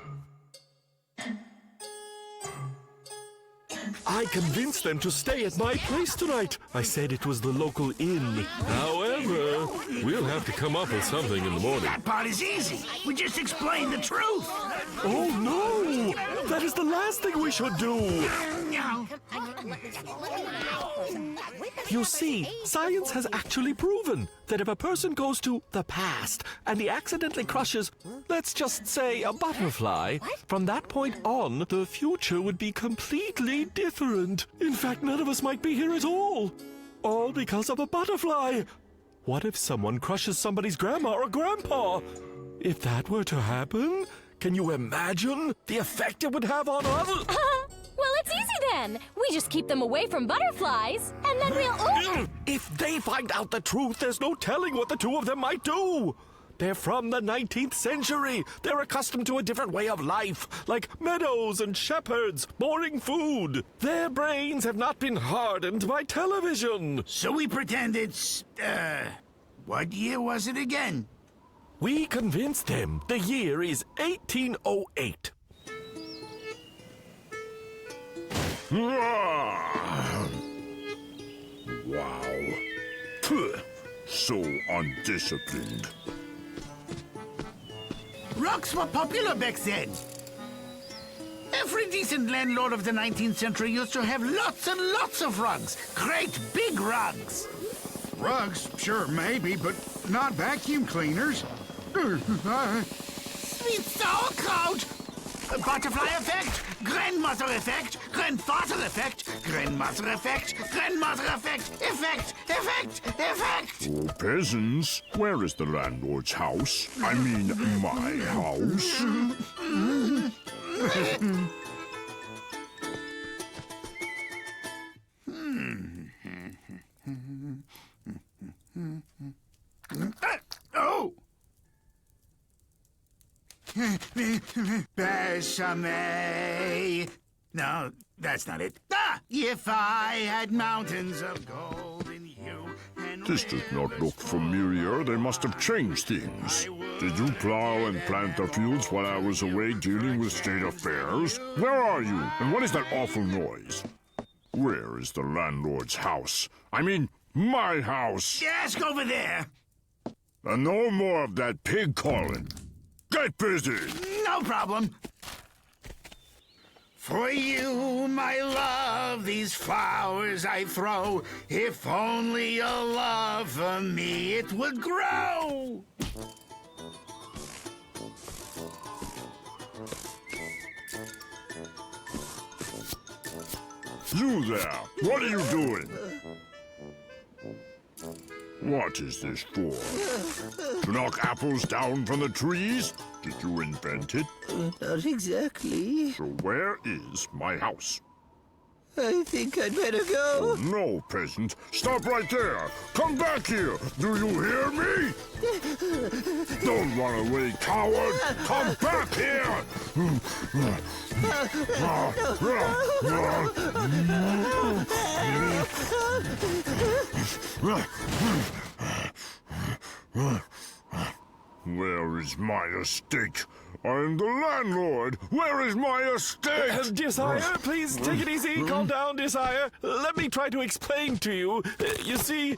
I convinced them to stay at my place tonight. I said it was the local inn. However, we'll have to come up with something in the morning. That part is easy. We just explain the truth. Oh, no! That is the last thing we should do! You see, science has actually proven that if a person goes to the past and he accidentally crushes, let's just say, a butterfly, from that point on, the future would be completely different. In fact, none of us might be here at all. All because of a butterfly. What if someone crushes somebody's grandma or grandpa? If that were to happen, can you imagine the effect it would have on others? Well, it's easy then. We just keep them away from butterflies, and then we'll... If they find out the truth, there's no telling what the two of them might do. They're from the 19th century. They're accustomed to a different way of life, like meadows and shepherds, boring food. Their brains have not been hardened by television. So we pretend it's, what year was it again? We convinced them the year is 1808. Wow. Pugh. So undisciplined. Rugs were popular back then. Every decent landlord of the 19th century used to have lots and lots of rugs. Great big rugs. Rugs? Sure, maybe, but not vacuum cleaners. Sweet sauerkraut! Butterfly effect, grandmother effect, grandfather effect, grandmother effect, grandmother effect, effect. Oh, peasants, where is the landlord's house? I mean, my house. Oh! Besame. No, that's not it. Ah! If I had mountains of golden hue and This does not look familiar. They must have changed things. Did you plow and plant the fields while I was away dealing with state affairs? Where are you? And what is that awful noise? Where is the landlord's house? I mean, my house. Ask over there. And no more of that pig calling. Get busy! No problem. For you, my love, these flowers I throw. If only your love for me it would grow. You there! What are you doing? What is this for? To knock apples down from the trees? Did you invent it? Not exactly. So where is my house? I think I'd better go. Oh, no, peasant. Stop right there. Come back here. Do you hear me? Don't run away, coward. Come back here. Where is my estate? I'm the landlord. Where is my estate? Dear sire, please take it easy. Calm down, dear sire. Let me try to explain to you. You see,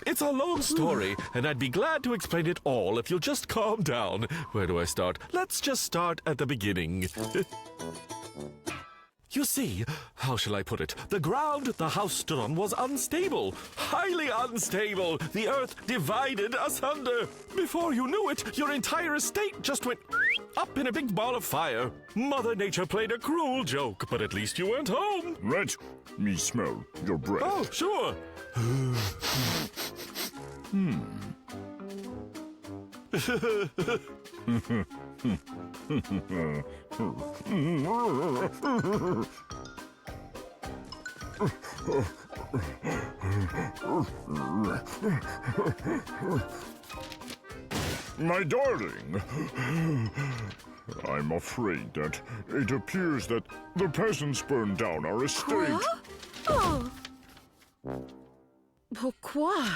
it's a long story, and I'd be glad to explain it all if you'll just calm down. Where do I start? Let's just start at the beginning. You see, how shall I put it? The ground the house stood on was unstable, highly unstable. The earth divided asunder. Before you knew it, your entire estate just went up in a big ball of fire. Mother Nature played a cruel joke, but at least you went home. Right. Me smell your breath. Oh, sure. My darling, I'm afraid that it appears that the peasants burned down our estate. Oh. Pourquoi?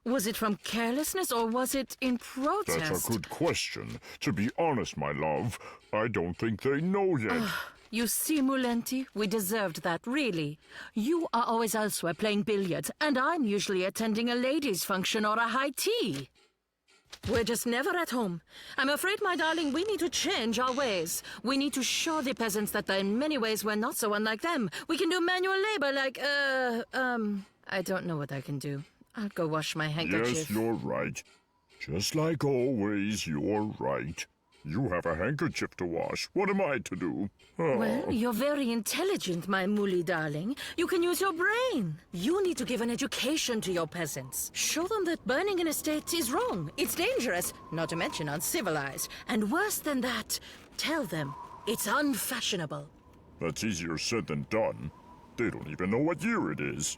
Was it from carelessness or was it in protest? That's a good question. To be honest, my love, I don't think they know yet. You see, Mulenti, we deserved that, really. You are always elsewhere playing billiards, and I'm usually attending a ladies' function or a high tea. We're just never at home. I'm afraid, my darling, we need to change our ways. We need to show the peasants that in many ways we're not so unlike them. We can do manual labor like, I don't know what I can do. I'll go wash my handkerchief. Yes, you're right. Just like always, you're right. You have a handkerchief to wash. What am I to do? Oh. Well, you're very intelligent, my Muli darling. You can use your brain. You need to give an education to your peasants. Show them that burning an estate is wrong. It's dangerous, not to mention uncivilized. And worse than that, tell them it's unfashionable. That's easier said than done. They don't even know what year it is.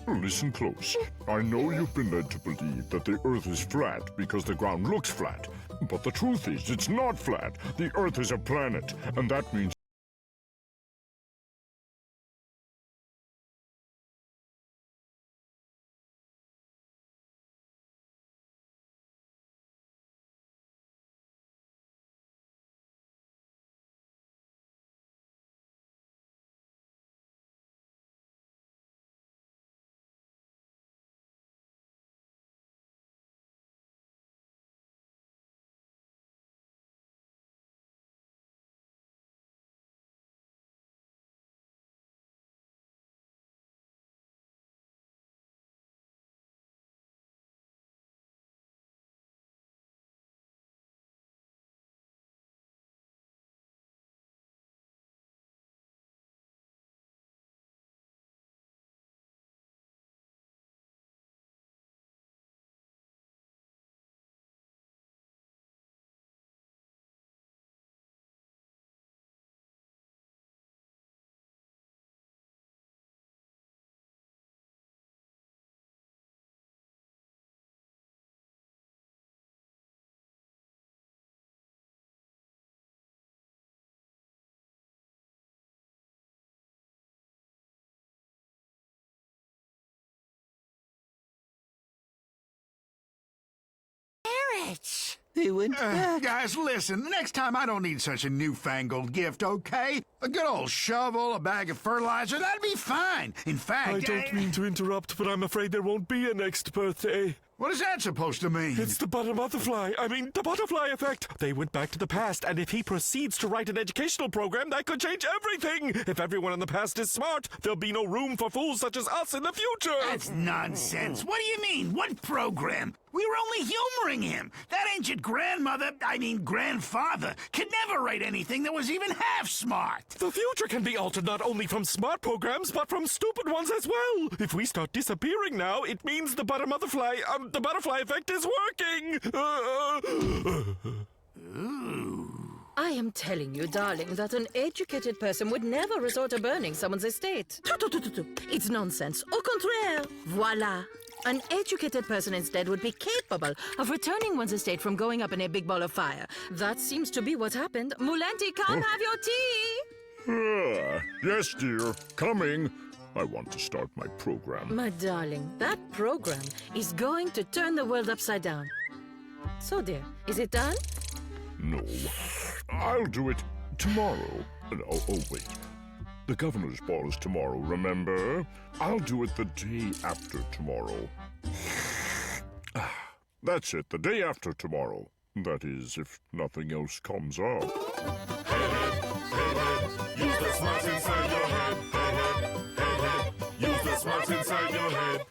Listen close. I know you've been led to believe that the Earth is flat because the ground looks flat. But the truth is, it's not flat. The Earth is a planet, and that means rich. They went back. Guys, listen, next time I don't need such a newfangled gift, okay? A good old shovel, a bag of fertilizer, that'd be fine. In fact, I don't mean to interrupt, but I'm afraid there won't be a next birthday. what is that supposed to mean? It's the the butterfly effect. They went back to the past, and if he proceeds to write an educational program, that could change everything. If everyone in the past is smart, there'll be no room for fools such as us in the future. That's nonsense. What do you mean? What program? We were only humoring him. That ancient grandfather, could never write anything that was even half smart. The future can be altered not only from smart programs, but from stupid ones as well. If we start disappearing now, it means the butterfly effect is working. I am telling you, darling, that an educated person would never resort to burning someone's estate. It's nonsense. Au contraire. Voila. An educated person instead would be capable of returning one's estate from going up in a big ball of fire. That seems to be what happened. Mulanti, come have your tea. Yes, dear. Coming. I want to start my program. My darling, that program is going to turn the world upside down. So, dear, is it done? No. I'll do it tomorrow. Oh, wait. The governor's ball is tomorrow, remember? I'll do it the day after tomorrow. That's it, the day after tomorrow. That is, if nothing else comes up. Use the smarts inside your head. Use the smarts inside your head.